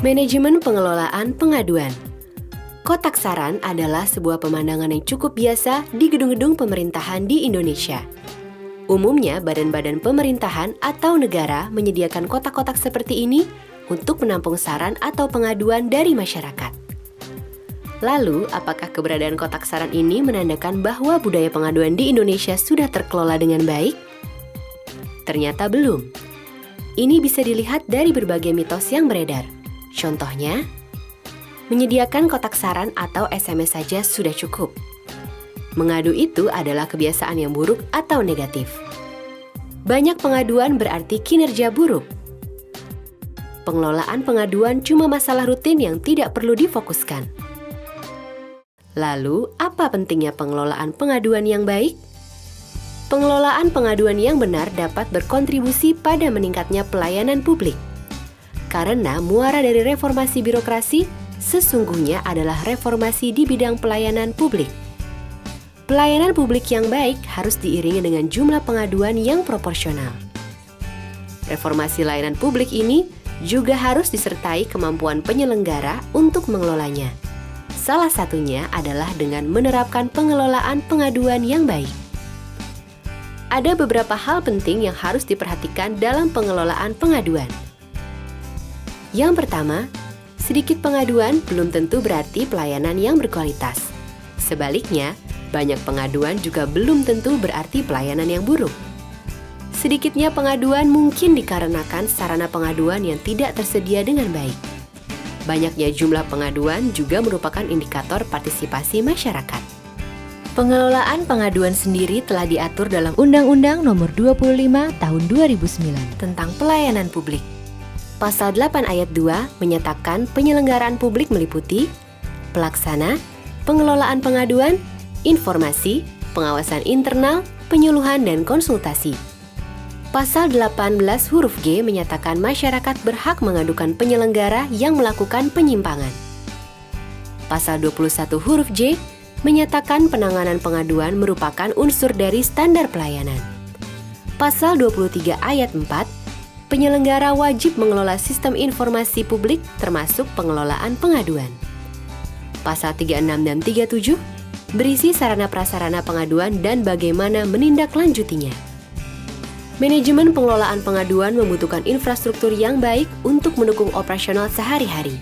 Manajemen pengelolaan pengaduan. Kotak saran adalah sebuah pemandangan yang cukup biasa di gedung-gedung pemerintahan di Indonesia. Umumnya, badan-badan pemerintahan atau negara menyediakan kotak-kotak seperti ini untuk menampung saran atau pengaduan dari masyarakat. Lalu, apakah keberadaan kotak saran ini menandakan bahwa budaya pengaduan di Indonesia sudah terkelola dengan baik? Ternyata belum. Ini bisa dilihat dari berbagai mitos yang beredar. Contohnya, menyediakan kotak saran atau SMS saja sudah cukup. Mengadu itu adalah kebiasaan yang buruk atau negatif. Banyak pengaduan berarti kinerja buruk. Pengelolaan pengaduan cuma masalah rutin yang tidak perlu difokuskan. Lalu, apa pentingnya pengelolaan pengaduan yang baik? Pengelolaan pengaduan yang benar dapat berkontribusi pada meningkatnya pelayanan publik. Karena muara dari reformasi birokrasi sesungguhnya adalah reformasi di bidang pelayanan publik. Pelayanan publik yang baik harus diiringi dengan jumlah pengaduan yang proporsional. Reformasi layanan publik ini juga harus disertai kemampuan penyelenggara untuk mengelolanya. Salah satunya adalah dengan menerapkan pengelolaan pengaduan yang baik. Ada beberapa hal penting yang harus diperhatikan dalam pengelolaan pengaduan. Yang pertama, sedikit pengaduan belum tentu berarti pelayanan yang berkualitas. Sebaliknya, banyak pengaduan juga belum tentu berarti pelayanan yang buruk. Sedikitnya pengaduan mungkin dikarenakan sarana pengaduan yang tidak tersedia dengan baik. Banyaknya jumlah pengaduan juga merupakan indikator partisipasi masyarakat. Pengelolaan pengaduan sendiri telah diatur dalam Undang-Undang Nomor 25 Tahun 2009 tentang Pelayanan Publik. Pasal 8 ayat 2 menyatakan penyelenggaraan publik meliputi pelaksana, pengelolaan pengaduan, informasi, pengawasan internal, penyuluhan, dan konsultasi. Pasal 18 huruf G menyatakan masyarakat berhak mengadukan penyelenggara yang melakukan penyimpangan. Pasal 21 huruf J menyatakan penanganan pengaduan merupakan unsur dari standar pelayanan. Pasal 23 ayat 4, penyelenggara wajib mengelola sistem informasi publik termasuk pengelolaan pengaduan. Pasal 36 dan 37 berisi sarana prasarana pengaduan dan bagaimana menindaklanjutinya. Manajemen pengelolaan pengaduan membutuhkan infrastruktur yang baik untuk mendukung operasional sehari-hari.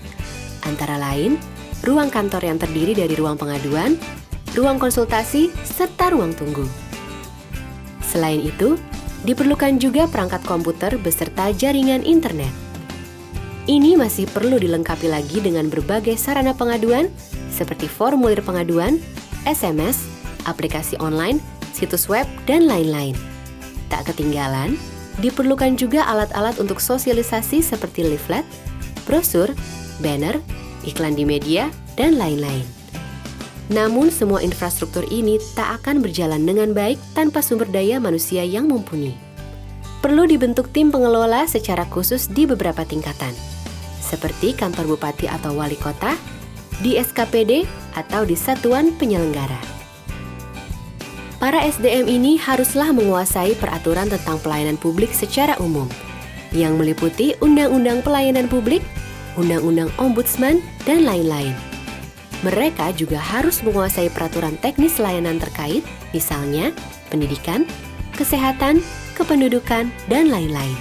Antara lain, ruang kantor yang terdiri dari ruang pengaduan, ruang konsultasi, serta ruang tunggu. Selain itu, diperlukan juga perangkat komputer beserta jaringan internet. Ini masih perlu dilengkapi lagi dengan berbagai sarana pengaduan seperti formulir pengaduan, SMS, aplikasi online, situs web, dan lain-lain. Tak ketinggalan, diperlukan juga alat-alat untuk sosialisasi seperti leaflet, brosur, banner, iklan di media, dan lain-lain. Namun semua infrastruktur ini tak akan berjalan dengan baik tanpa sumber daya manusia yang mumpuni. Perlu dibentuk tim pengelola secara khusus di beberapa tingkatan, seperti kantor bupati atau wali kota, di SKPD, atau di satuan penyelenggara. Para SDM ini haruslah menguasai peraturan tentang pelayanan publik secara umum, yang meliputi Undang-Undang Pelayanan Publik, Undang-Undang Ombudsman, dan lain-lain. Mereka juga harus menguasai peraturan teknis layanan terkait, misalnya pendidikan, kesehatan, kependudukan, dan lain-lain.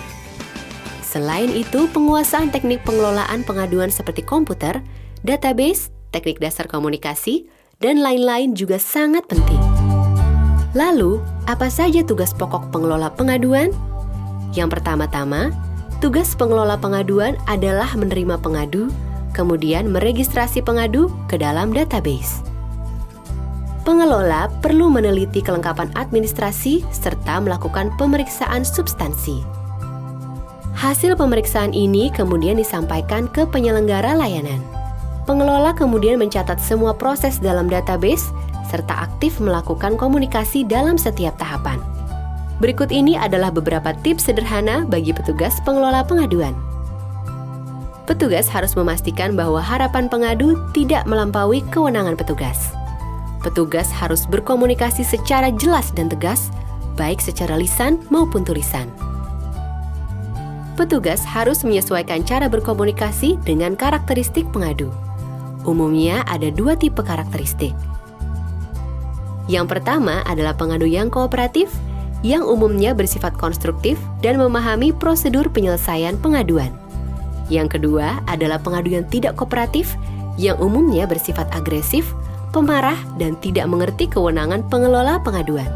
Selain itu, penguasaan teknik pengelolaan pengaduan seperti komputer, database, teknik dasar komunikasi, dan lain-lain juga sangat penting. Lalu, apa saja tugas pokok pengelola pengaduan? Yang pertama-tama, tugas pengelola pengaduan adalah menerima pengadu, kemudian meregistrasi pengadu ke dalam database. Pengelola perlu meneliti kelengkapan administrasi serta melakukan pemeriksaan substansi. Hasil pemeriksaan ini kemudian disampaikan ke penyelenggara layanan. Pengelola kemudian mencatat semua proses dalam database serta aktif melakukan komunikasi dalam setiap tahapan. Berikut ini adalah beberapa tips sederhana bagi petugas pengelola pengaduan. Petugas harus memastikan bahwa harapan pengadu tidak melampaui kewenangan petugas. Petugas harus berkomunikasi secara jelas dan tegas, baik secara lisan maupun tulisan. Petugas harus menyesuaikan cara berkomunikasi dengan karakteristik pengadu. Umumnya ada 2 tipe karakteristik. Yang pertama adalah pengadu yang kooperatif, yang umumnya bersifat konstruktif dan memahami prosedur penyelesaian pengaduan. Yang kedua adalah pengadu yang tidak kooperatif, yang umumnya bersifat agresif, pemarah, dan tidak mengerti kewenangan pengelola pengaduan.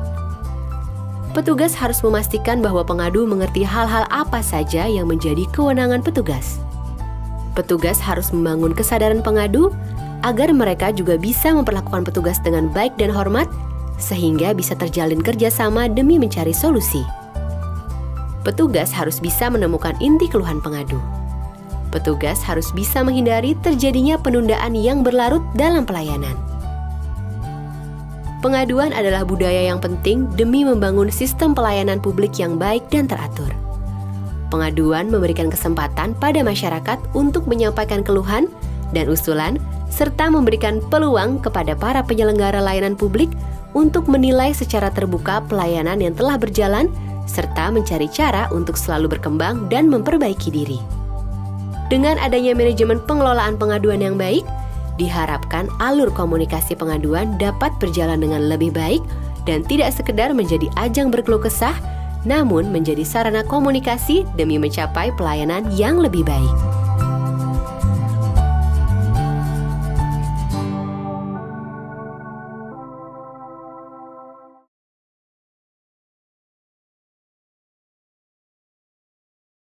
Petugas harus memastikan bahwa pengadu mengerti hal-hal apa saja yang menjadi kewenangan petugas. Petugas harus membangun kesadaran pengadu agar mereka juga bisa memperlakukan petugas dengan baik dan hormat, sehingga bisa terjalin kerjasama demi mencari solusi. Petugas harus bisa menemukan inti keluhan pengadu. Petugas harus bisa menghindari terjadinya penundaan yang berlarut dalam pelayanan. Pengaduan adalah budaya yang penting demi membangun sistem pelayanan publik yang baik dan teratur. Pengaduan memberikan kesempatan pada masyarakat untuk menyampaikan keluhan dan usulan, serta memberikan peluang kepada para penyelenggara layanan publik untuk menilai secara terbuka pelayanan yang telah berjalan, serta mencari cara untuk selalu berkembang dan memperbaiki diri. Dengan adanya manajemen pengelolaan pengaduan yang baik, diharapkan alur komunikasi pengaduan dapat berjalan dengan lebih baik dan tidak sekedar menjadi ajang berkeluh kesah, namun menjadi sarana komunikasi demi mencapai pelayanan yang lebih baik.